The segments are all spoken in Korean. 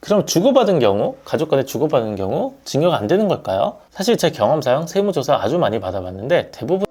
그럼 주고받은 경우, 가족 간에 주고받은 경우 증여가 안 되는 걸까요? 사실 제 경험상 세무조사 아주 많이 받아봤는데 대부분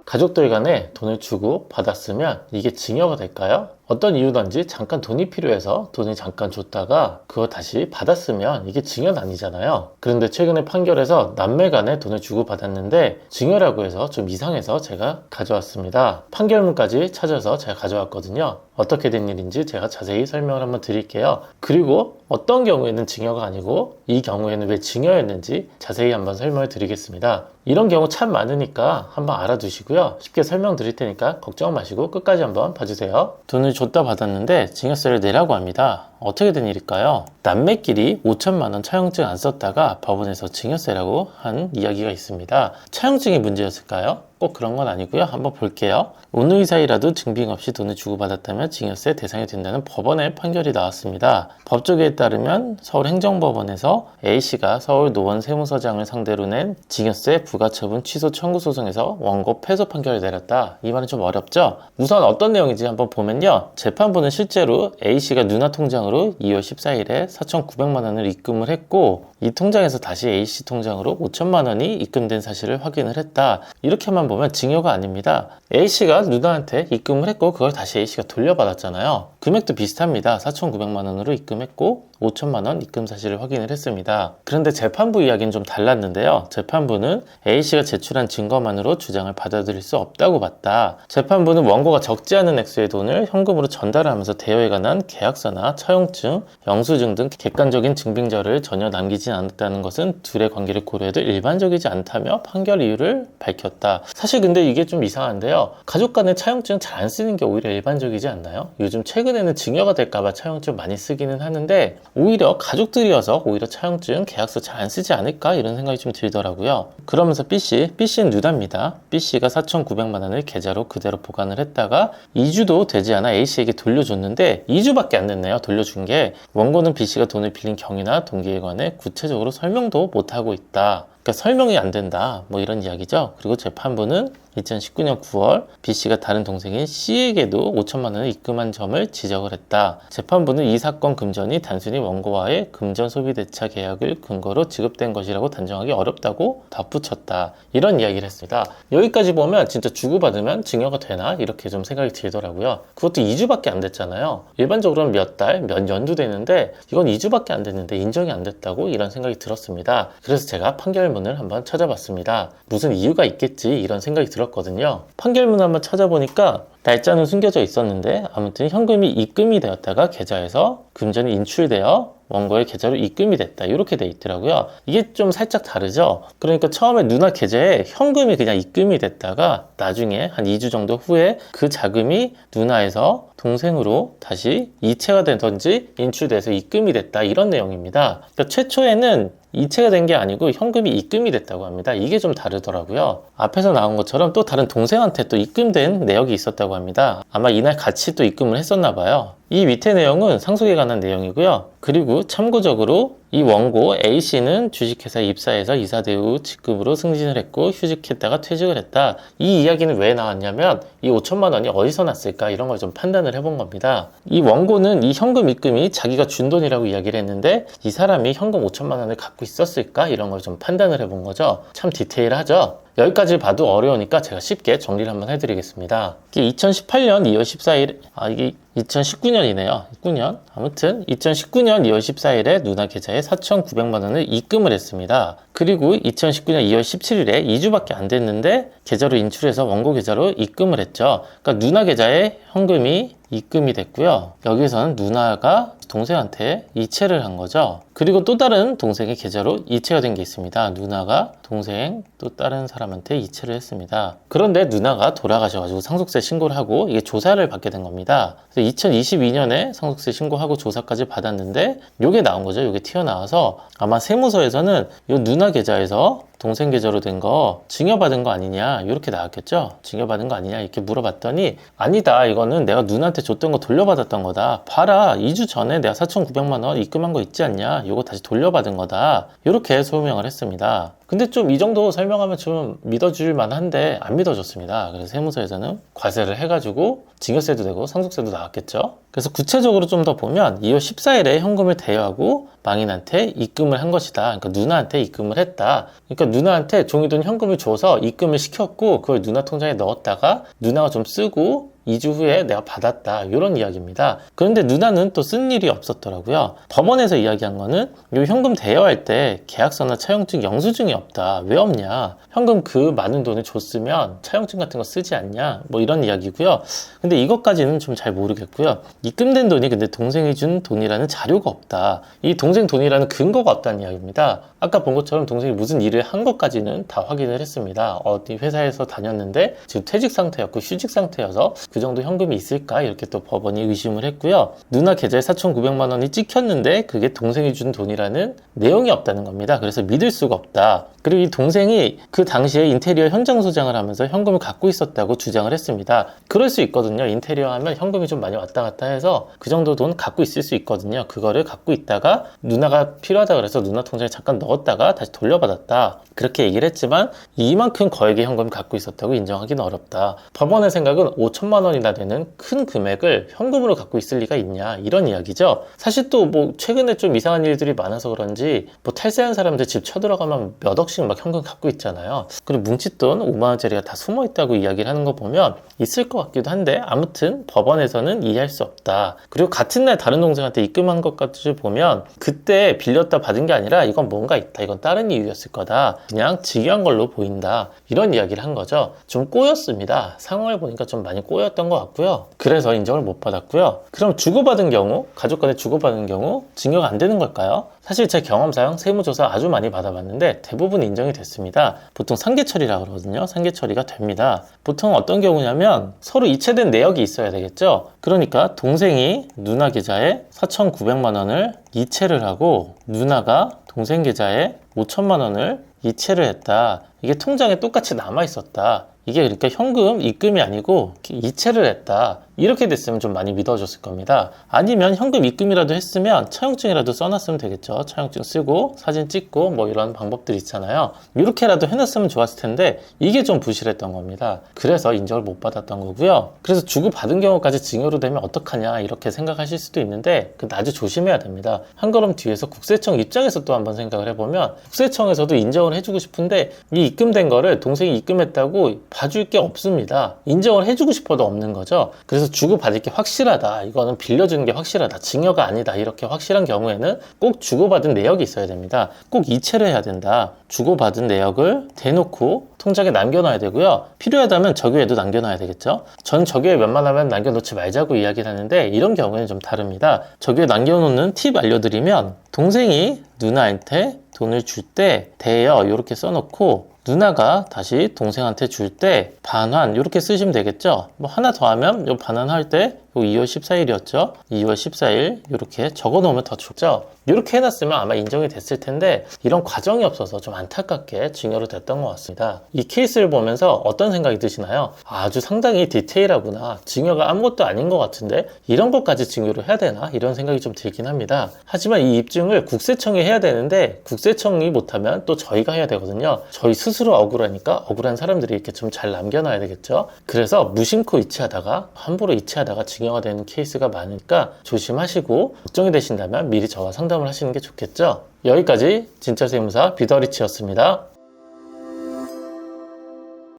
가족들 간에 돈을 주고 받았으면 이게 증여가 될까요? 어떤 이유든지 잠깐 돈이 필요해서 돈을 잠깐 줬다가 그거 다시 받았으면 이게 증여는 아니잖아요. 그런데 최근에 판결에서 남매 간에 돈을 주고 받았는데 증여라고 해서 좀 이상해서 제가 가져왔습니다. 판결문까지 찾아서 제가 가져왔거든요. 어떻게 된 일인지 제가 자세히 설명을 한번 드릴게요. 그리고 어떤 경우에는 증여가 아니고 이 경우에는 왜 증여였는지 자세히 한번 설명을 드리겠습니다. 이런 경우 참 많으니까 한번 알아두시고요. 쉽게 설명드릴 테니까 걱정 마시고 끝까지 한번 봐주세요. 돈을 줬다 받았는데 증여세를 내라고 합니다. 어떻게 된 일일까요? 남매끼리 5천만 원 차용증 안 썼다가 법원에서 증여세라고 한 이야기가 있습니다. 차용증이 문제였을까요? 꼭 그런 건 아니고요. 한번 볼게요. 오늘 이 사이라도 증빙 없이 돈을 주고받았다면 증여세 대상이 된다는 법원의 판결이 나왔습니다. 법조계에 따르면 서울행정법원에서 A씨가 서울노원세무서장을 상대로 낸 증여세 부가처분 취소 청구 소송에서 원고 패소 판결을 내렸다. 이 말은 좀 어렵죠? 우선 어떤 내용인지 한번 보면요. 재판부는 실제로 A씨가 누나 통장으로 2월 14일에 4,900만 원을 입금을 했고 이 통장에서 다시 A씨 통장으로 5천만 원이 입금된 사실을 확인을 했다. 이렇게만 보면 증여가 아닙니다. A씨가 누나한테 입금을 했고 그걸 다시 A씨가 돌려받았잖아요. 금액도 비슷합니다. 4,900만 원으로 입금했고 5천만 원 입금 사실을 확인을 했습니다. 그런데 재판부 이야기는 좀 달랐는데요. 재판부는 A씨가 제출한 증거만으로 주장을 받아들일 수 없다고 봤다. 재판부는 원고가 적지 않은 액수의 돈을 현금으로 전달하면서 대여에 관한 계약서나 차용증, 영수증 등 객관적인 증빙자를 전혀 남기지 않았다는 것은 둘의 관계를 고려해도 일반적이지 않다며 판결 이유를 밝혔다. 사실 근데 이게 좀 이상한데요. 가족 간의 차용증 잘 안 쓰는 게 오히려 일반적이지 않나요? 요즘 최근에는 증여가 될까봐 차용증 많이 쓰기는 하는데 오히려 가족들이어서 오히려 차용증, 계약서 잘 안 쓰지 않을까 이런 생각이 좀 들더라고요. 그러면서 B씨는 누나입니다. B씨가 4,900만 원을 계좌로 그대로 보관을 했다가 2주도 되지 않아 A씨에게 돌려줬는데 2주밖에 안 됐네요. 돌려준 게. 원고는 B씨가 돈을 빌린 경위나 동기에 관해 구체적으로 설명도 못하고 있다. 그러니까 설명이 안 된다. 뭐 이런 이야기죠. 그리고 재판부는 2019년 9월 B씨가 다른 동생인 C에게도 5천만 원을 입금한 점을 지적을 했다. 재판부는 이 사건 금전이 단순히 원고와의 금전 소비 대차 계약을 근거로 지급된 것이라고 단정하기 어렵다고 덧붙였다. 이런 이야기를 했습니다. 여기까지 보면 진짜 주고받으면 증여가 되나? 이렇게 좀 생각이 들더라고요. 그것도 2주밖에 안 됐잖아요. 일반적으로는 몇 달, 몇 년도 되는데 이건 2주밖에 안 됐는데 인정이 안 됐다고 이런 생각이 들었습니다. 그래서 제가 판결문을 한번 찾아봤습니다. 무슨 이유가 있겠지 이런 생각이 들었거든요. 판결문 한번 찾아보니까 날짜는 숨겨져 있었는데 아무튼 현금이 입금이 되었다가 계좌에서 금전이 인출되어 원고의 계좌로 입금이 됐다 이렇게 돼 있더라고요. 이게 좀 살짝 다르죠. 그러니까 처음에 누나 계좌에 현금이 그냥 입금이 됐다가 나중에 한 2주 정도 후에 그 자금이 누나에서 동생으로 다시 이체가 되든지 인출돼서 입금이 됐다 이런 내용입니다. 그러니까 최초에는 이체가 된 게 아니고 현금이 입금이 됐다고 합니다. 이게 좀 다르더라고요. 앞에서 나온 것처럼 또 다른 동생한테 또 입금된 내역이 있었다고 합니다. 아마 이날 같이 또 입금을 했었나 봐요. 이 밑에 내용은 상속에 관한 내용이고요. 그리고 참고적으로 이 원고 A씨는 주식회사에 입사해서 이사대우 직급으로 승진을 했고 휴직했다가 퇴직을 했다. 이 이야기는 왜 나왔냐면 이 5천만 원이 어디서 났을까 이런 걸 좀 판단을 해본 겁니다. 이 원고는 이 현금 입금이 자기가 준 돈이라고 이야기를 했는데 이 사람이 현금 5천만 원을 갖고 있었을까 이런 걸 좀 판단을 해본 거죠. 참 디테일하죠. 여기까지 봐도 어려우니까 제가 쉽게 정리를 한번 해드리겠습니다. 이게 2018년 2월 14일, 이게 2019년이네요. 19년. 아무튼 2019년 2월 14일에 누나 계좌에 4,900만 원을 입금을 했습니다. 그리고 2019년 2월 17일에 2주밖에 안 됐는데 계좌로 인출해서 원고 계좌로 입금을 했죠. 그러니까 누나 계좌에 현금이 입금이 됐고요. 여기서는 누나가 동생한테 이체를 한 거죠. 그리고 또 다른 동생의 계좌로 이체가 된 게 있습니다. 누나가 동생 또 다른 사람한테 이체를 했습니다. 그런데 누나가 돌아가셔가지고 상속세 신고를 하고 이게 조사를 받게 된 겁니다. 그래서 2022년에 상속세 신고하고 조사까지 받았는데 이게 나온 거죠. 이게 튀어나와서 아마 세무서에서는 이 누나 계좌에서 동생 계좌로 된 거 증여받은 거 아니냐 이렇게 나왔겠죠. 증여받은 거 아니냐 이렇게 물어봤더니 아니다, 이거는 내가 누나한테 줬던 거 돌려받았던 거다. 봐라, 2주 전에 내가 4,900만 원 입금한 거 있지 않냐, 이거 다시 돌려받은 거다 이렇게 소명을 했습니다. 근데 좀 이 정도 설명하면 좀 믿어줄 만한데 안 믿어줬습니다. 그래서 세무서에서는 과세를 해가지고 증여세도 되고 상속세도 나왔겠죠. 그래서 구체적으로 좀 더 보면 2월 14일에 현금을 대여하고 망인한테 입금을 한 것이다. 그러니까 누나한테 입금을 했다. 그러니까 누나한테 종이돈 현금을 줘서 입금을 시켰고 그걸 누나 통장에 넣었다가 누나가 좀 쓰고 2주 후에 내가 받았다. 이런 이야기입니다. 그런데 누나는 또 쓴 일이 없었더라고요. 법원에서 이야기한 거는 이 현금 대여할 때 계약서나 차용증 영수증이 없다. 왜 없냐? 현금 그 많은 돈을 줬으면 차용증 같은 거 쓰지 않냐? 뭐 이런 이야기고요. 근데 이것까지는 좀 잘 모르겠고요. 입금된 돈이 근데 동생이 준 돈이라는 자료가 없다. 이 동생 돈이라는 근거가 없다는 이야기입니다. 아까 본 것처럼 동생이 무슨 일을 한 것까지는 다 확인을 했습니다. 어디 회사에서 다녔는데 지금 퇴직 상태였고 휴직 상태여서 그 정도 현금이 있을까? 이렇게 또 법원이 의심을 했고요. 누나 계좌에 4,900만 원이 찍혔는데 그게 동생이 준 돈이라는 내용이 없다는 겁니다. 그래서 믿을 수가 없다. 그리고 이 동생이 그 당시에 인테리어 현장 소장을 하면서 현금을 갖고 있었다고 주장을 했습니다. 그럴 수 있거든요. 인테리어 하면 현금이 좀 많이 왔다 갔다 해서 그 정도 돈 갖고 있을 수 있거든요. 그거를 갖고 있다가 누나가 필요하다 그래서 누나 통장에 잠깐 넣었다가 다시 돌려받았다. 그렇게 얘기를 했지만 이만큼 거액의 현금을 갖고 있었다고 인정하기는 어렵다. 법원의 생각은 5천만 원이나 되는 큰 금액을 현금으로 갖고 있을 리가 있냐 이런 이야기죠. 사실 또 뭐 최근에 좀 이상한 일들이 많아서 그런지 뭐 탈세한 사람들 집 쳐들어가면 몇 억씩 막 현금 갖고 있잖아요. 그리고 뭉칫돈 5만 원짜리가 다 숨어 있다고 이야기를 하는 거 보면 있을 것 같기도 한데 아무튼 법원에서는 이해할 수 없다. 그리고 같은 날 다른 동생한테 입금한 것까지 보면 그때 빌렸다 받은 게 아니라 이건 뭔가 있다. 이건 다른 이유였을 거다. 그냥 직유한 걸로 보인다. 이런 이야기를 한 거죠. 좀 꼬였습니다. 상황을 보니까 좀 많이 꼬였던 것 같고요. 그래서 인정을 못 받았고요. 그럼 주고받은 경우, 가족 간에 주고받은 경우 증여가 안 되는 걸까요? 사실 제 경험상 세무조사 아주 많이 받아봤는데 대부분 인정이 됐습니다. 보통 상계 처리라고 그러거든요. 상계 처리가 됩니다. 보통 어떤 경우냐면 서로 이체된 내역이 있어야 되겠죠. 그러니까 동생이 누나 계좌에 4,900만 원을 이체를 하고 누나가 동생 계좌에 5천만 원을 이체를 했다. 이게 통장에 똑같이 남아 있었다. 이게 그러니까 현금 입금이 아니고 이체를 했다. 이렇게 됐으면 좀 많이 믿어줬을 겁니다. 아니면 현금 입금이라도 했으면 차용증이라도 써놨으면 되겠죠. 차용증 쓰고 사진 찍고 뭐 이런 방법들이 있잖아요. 이렇게라도 해놨으면 좋았을 텐데 이게 좀 부실했던 겁니다. 그래서 인정을 못 받았던 거고요. 그래서 주고받은 경우까지 증여로 되면 어떡하냐 이렇게 생각하실 수도 있는데 아주 조심해야 됩니다. 한 걸음 뒤에서 국세청 입장에서 또 한번 생각을 해보면 국세청에서도 인정을 해주고 싶은데 이 입금된 거를 동생이 입금했다고 봐줄 게 없습니다. 인정을 해주고 싶어도 없는 거죠. 그래서 주고받을 게 확실하다. 이거는 빌려주는 게 확실하다. 증여가 아니다. 이렇게 확실한 경우에는 꼭 주고받은 내역이 있어야 됩니다. 꼭 이체를 해야 된다. 주고받은 내역을 대놓고 통장에 남겨놔야 되고요. 필요하다면 적유에도 남겨놔야 되겠죠. 전 적유에 웬만하면 남겨놓지 말자고 이야기를 하는데 이런 경우에는 좀 다릅니다. 적유에 남겨놓는 팁 알려드리면 동생이 누나한테 돈을 줄 때 대여 이렇게 써놓고 누나가 다시 동생한테 줄 때 반환 이렇게 쓰시면 되겠죠. 뭐 하나 더 하면 요 반환할 때 요 2월 14일이었죠. 2월 14일 이렇게 적어 놓으면 더 좋죠. 이렇게 해놨으면 아마 인정이 됐을 텐데 이런 과정이 없어서 좀 안타깝게 증여로 됐던 것 같습니다. 이 케이스를 보면서 어떤 생각이 드시나요? 아주 상당히 디테일하구나. 증여가 아무것도 아닌 것 같은데 이런 것까지 증여를 해야 되나? 이런 생각이 좀 들긴 합니다. 하지만 이 입증을 국세청이 해야 되는데 국세청이 못하면 또 저희가 해야 되거든요. 저희 스스로 억울하니까 억울한 사람들이 이렇게 좀 잘 남겨놔야 되겠죠. 그래서 무심코 이체하다가 함부로 이체하다가 증여가 되는 케이스가 많으니까 조심하시고 걱정이 되신다면 미리 저와 상담을 하시는 게 좋겠죠. 여기까지 진짜 세무사 비더리치였습니다.